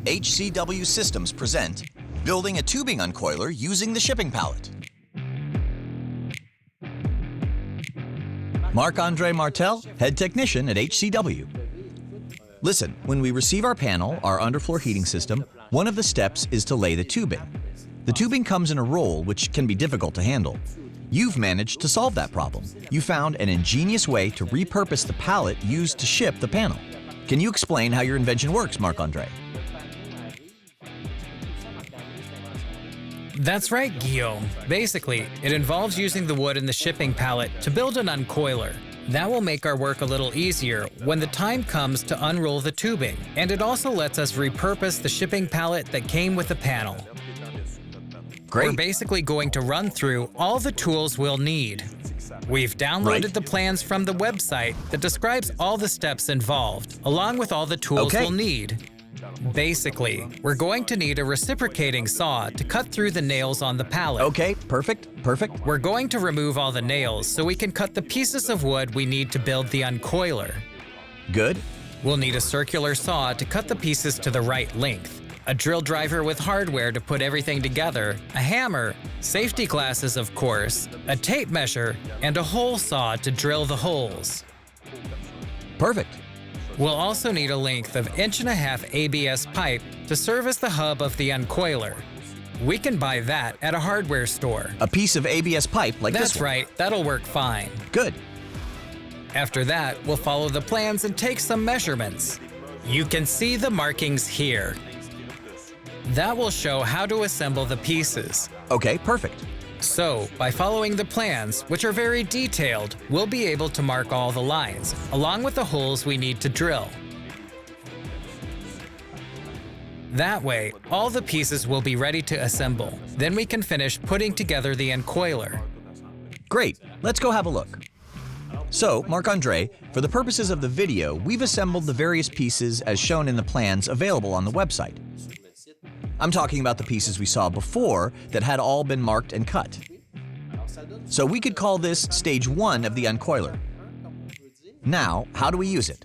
HCW Systems present Building a Tubing Uncoiler Using the Shipping Pallet. Marc-Andre Martel, Head Technician at HCW. Listen, when we receive our panel, our underfloor heating system, one of the steps is to lay the tubing. The tubing comes in a roll, which can be difficult to handle. You've managed to solve that problem. You found an ingenious way to repurpose the pallet used to ship the panel. Can you explain how your invention works, Marc-Andre? That's right, Guillaume. Basically, it involves using the wood in the shipping pallet to build an uncoiler. That will make our work a little easier when the time comes to unroll the tubing, and it also lets us repurpose the shipping pallet that came with the panel. Great. We're basically going to run through all the tools we'll need. We've downloaded the plans from the website that describes all the steps involved, along with all the tools we'll need. Basically, we're going to need a reciprocating saw to cut through the nails on the pallet. Okay, perfect. We're going to remove all the nails so we can cut the pieces of wood we need to build the uncoiler. Good. We'll need a circular saw to cut the pieces to the right length, a drill driver with hardware to put everything together, a hammer, safety glasses of course, a tape measure, and a hole saw to drill the holes. Perfect. We'll also need a length of 1.5 ABS pipe to serve as the hub of the uncoiler. We can buy that at a hardware store. A piece of ABS pipe like this one. That's right, that'll work fine. Good. After that, we'll follow the plans and take some measurements. You can see the markings here. That will show how to assemble the pieces. Okay, perfect. So, by following the plans, which are very detailed, we'll be able to mark all the lines, along with the holes we need to drill. That way, all the pieces will be ready to assemble. Then we can finish putting together the uncoiler. Great, let's go have a look. So, Marc-Andre, for the purposes of the video, we've assembled the various pieces as shown in the plans available on the website. I'm talking about the pieces we saw before that had all been marked and cut. So we could call this stage 1 of the uncoiler. Now, how do we use it?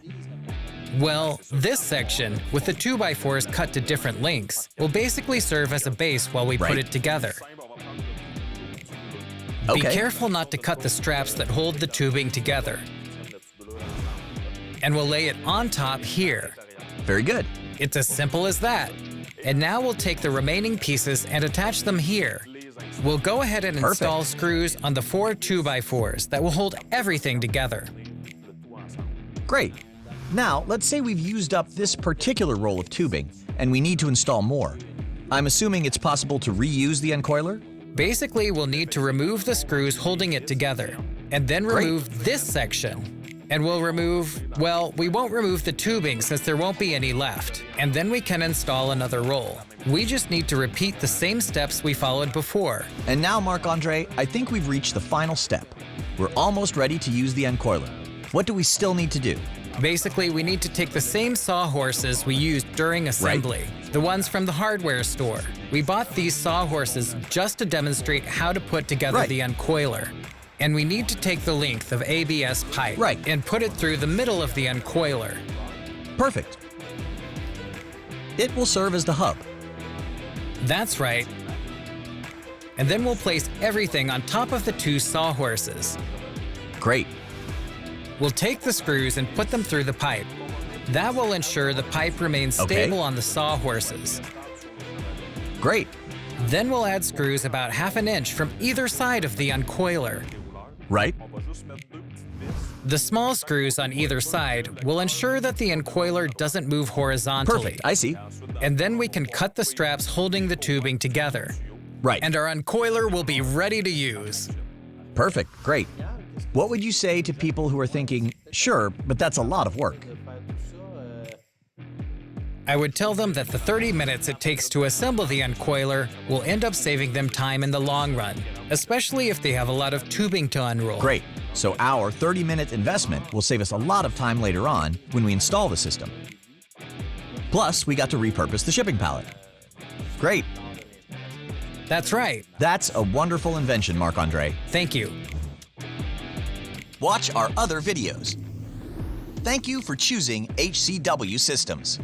Well, this section, with the 2x4s cut to different lengths, will basically serve as a base while we put it together. Be careful not to cut the straps that hold the tubing together. And we'll lay it on top here. Very good. It's as simple as that. And now we'll take the remaining pieces and attach them here. We'll go ahead and install screws on the 4 2x4s that will hold everything together. Great. Now, let's say we've used up this particular roll of tubing, and we need to install more. I'm assuming it's possible to reuse the uncoiler? Basically, we'll need to remove the screws holding it together, and then remove this section. And we'll remove, well, we won't remove the tubing since there won't be any left. And then we can install another roll. We just need to repeat the same steps we followed before. And now, Marc-Andre, I think we've reached the final step. We're almost ready to use the uncoiler. What do we still need to do? Basically, we need to take the same sawhorses we used during assembly, the ones from the hardware store. We bought these sawhorses just to demonstrate how to put together the uncoiler. And we need to take the length of ABS pipe and put it through the middle of the uncoiler. Perfect. It will serve as the hub. That's right. And then we'll place everything on top of the 2 sawhorses. Great. We'll take the screws and put them through the pipe. That will ensure the pipe remains stable on the sawhorses. Great. Then we'll add screws about 1/2 inch from either side of the uncoiler. Right. The small screws on either side will ensure that the uncoiler doesn't move horizontally. Perfect, I see. And then we can cut the straps holding the tubing together. Right. And our uncoiler will be ready to use. Perfect, great. What would you say to people who are thinking, sure, but that's a lot of work? I would tell them that the 30 minutes it takes to assemble the uncoiler will end up saving them time in the long run, especially if they have a lot of tubing to unroll. Great. So our 30-minute investment will save us a lot of time later on when we install the system. Plus, we got to repurpose the shipping pallet. Great. That's right. That's a wonderful invention, Marc-Andre. Thank you. Watch our other videos. Thank you for choosing HCW Systems.